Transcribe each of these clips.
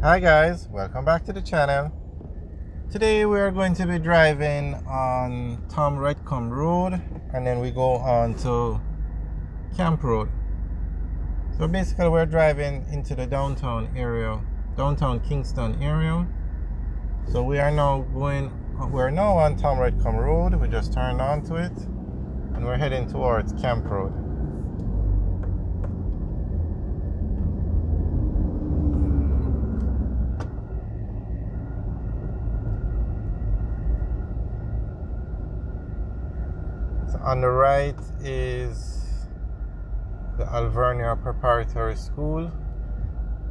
Hi guys, welcome back to the channel. Today we are going to be driving on Redcombe Road and then we go on to Camp Road. So basically we're driving into the downtown Kingston area. So we're now on Redcombe Road. We just turned onto it and we're heading towards Camp Road. So on the right is the Alvernia Preparatory School.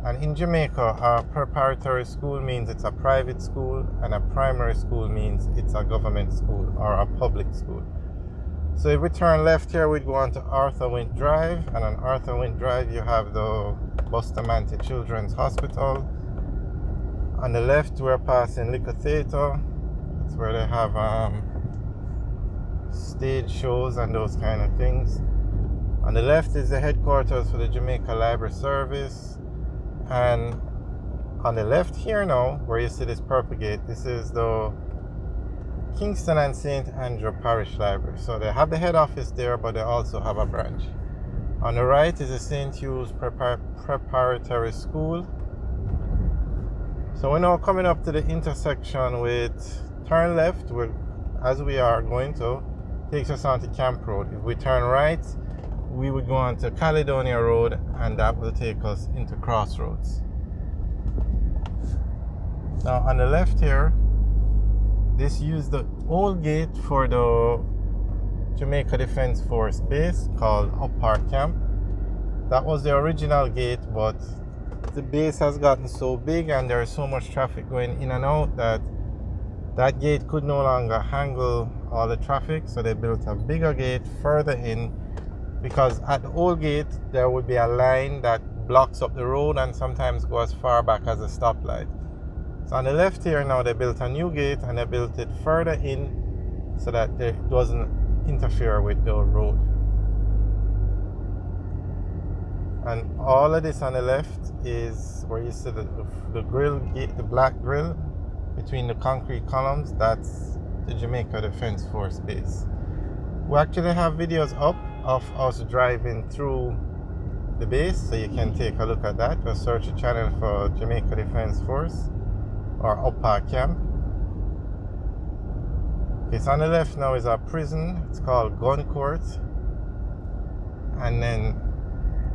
And in Jamaica, a preparatory school means it's a private school, and a primary school means it's a government school or a public school. So if we turn left here, we'd go on to Arthur Wint Drive, and on Arthur Wint Drive you have the Bustamante Children's Hospital. On the left we're passing Liquor Theatre. That's where they have stage shows and those kind of things. On the left is the headquarters for the Jamaica Library Service. And on the left here now, where you see this purple gate, this is the Kingston and St. Andrew Parish Library. So they have the head office there, but they also have a branch. On the right is the St. Hugh's Preparatory School. So we're now coming up to the intersection with turn left, as we are going to, takes us on to Camp Road. If we turn right, we would go on to Caledonia Road, and that will take us into Crossroads. Now on the left here, this used the old gate for the Jamaica Defence Force base called Up Park Camp. That was the original gate, but the base has gotten so big and there's so much traffic going in and out that gate could no longer handle all the traffic, so they built a bigger gate further in, because at the old gate there would be a line that blocks up the road and sometimes go as far back as a stoplight. So on the left here now they built a new gate, and they built it further in so that it doesn't interfere with the road. And all of this on the left is where you see the grill gate, the black grill between the concrete columns. That's the Jamaica Defence Force base. We actually have videos up of us driving through the base, so you can take a look at that. Just search the channel for Jamaica Defence Force or Up Park Camp. Okay, so on the left now is our prison. It's called Gun Court. And then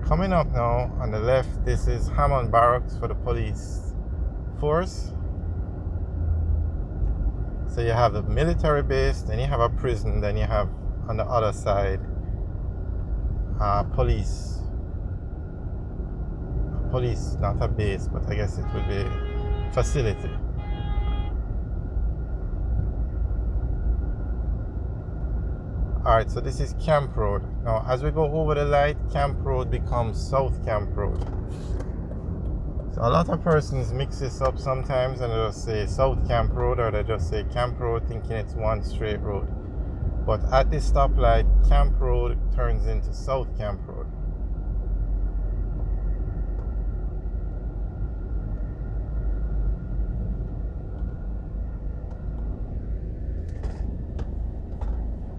coming up now on the left, this is Hammond Barracks for the police force. So you have the military base, then you have a prison, then you have on the other side police, not a base, but I guess it would be facility. Alright, so this is Camp Road. Now as we go over the light, Camp Road becomes South Camp Road. So a lot of persons mix this up sometimes and they just say South Camp Road, or they just say Camp Road thinking it's one straight road. But at this stoplight, Camp Road turns into South Camp Road.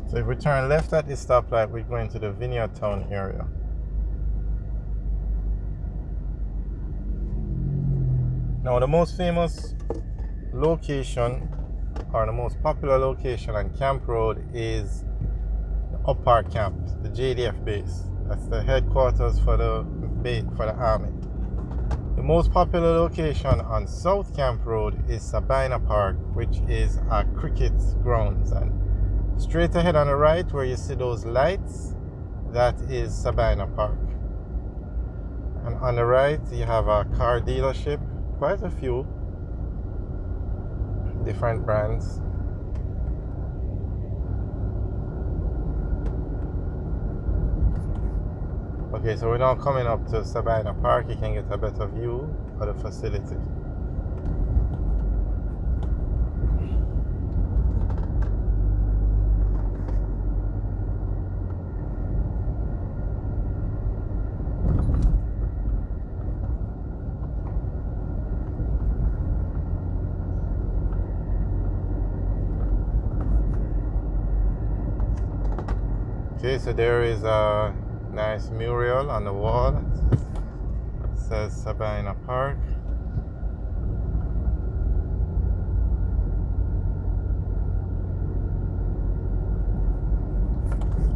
So if we turn left at this stoplight, we're going to the Vineyard Town area. Now the most famous location, or the most popular location on Camp Road, is the Up Park Camp, the JDF base. That's the headquarters for the army. The most popular location on South Camp Road is Sabina Park, which is a cricket grounds. And straight ahead on the right, where you see those lights, that is Sabina Park. And on the right, you have a car dealership, quite a few different brands. Okay, so we're now coming up to Sabina Park. You can get a better view of the facility. Okay, so there is a nice mural on the wall. It says Sabina Park.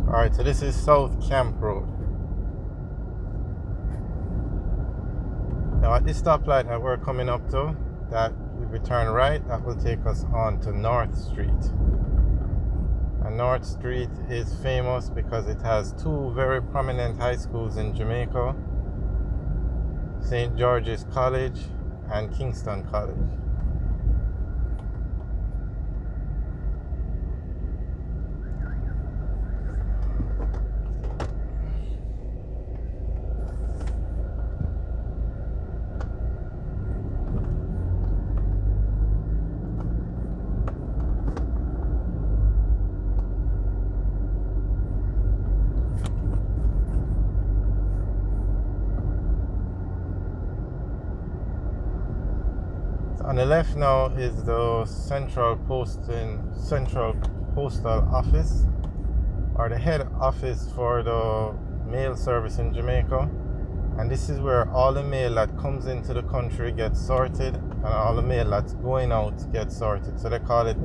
Alright, so this is South Camp Road. Now at this stoplight that we're coming up to, that if we turn right, that will take us on to North Street. And North Street is famous because it has two very prominent high schools in Jamaica, St. George's College and Kingston College. On the left now is the Central Postal Office, or the head office for the mail service in Jamaica. And this is where all the mail that comes into the country gets sorted, and all the mail that's going out gets sorted. So they call it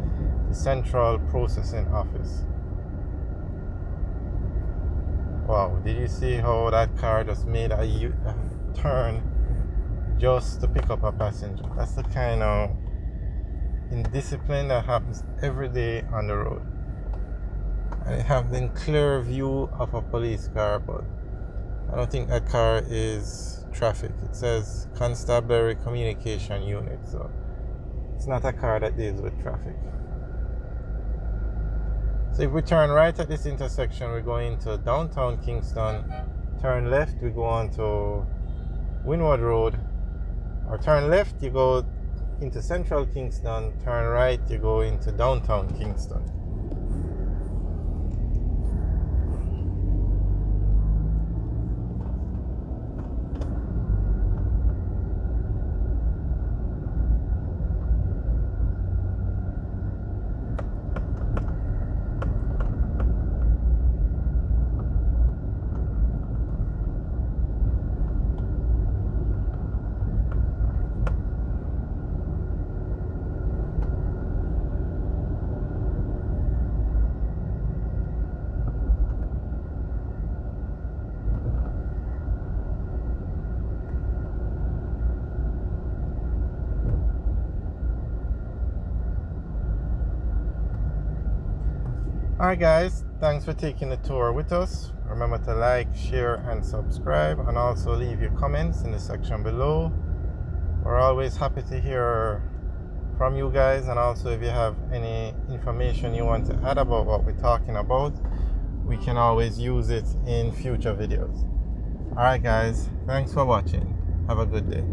the Central Processing Office. Wow, did you see how that car just made a turn just to pick up a passenger? That's the kind of indiscipline that happens every day on the road. And it has in clear view of a police car, but I don't think that car is traffic. It says Constabulary Communication Unit, so it's not a car that deals with traffic. So if we turn right at this intersection, we're going to downtown Kingston. Turn left, we go on to Windward Road. Or turn left, you go into Central Kingston. Turn right, you go into downtown Kingston. Alright guys, thanks for taking the tour with us. Remember to like, share and subscribe, and also leave your comments in the section below. We're always happy to hear from you guys, and also if you have any information you want to add about what we're talking about, we can always use it in future videos. Alright guys, thanks for watching. Have a good day.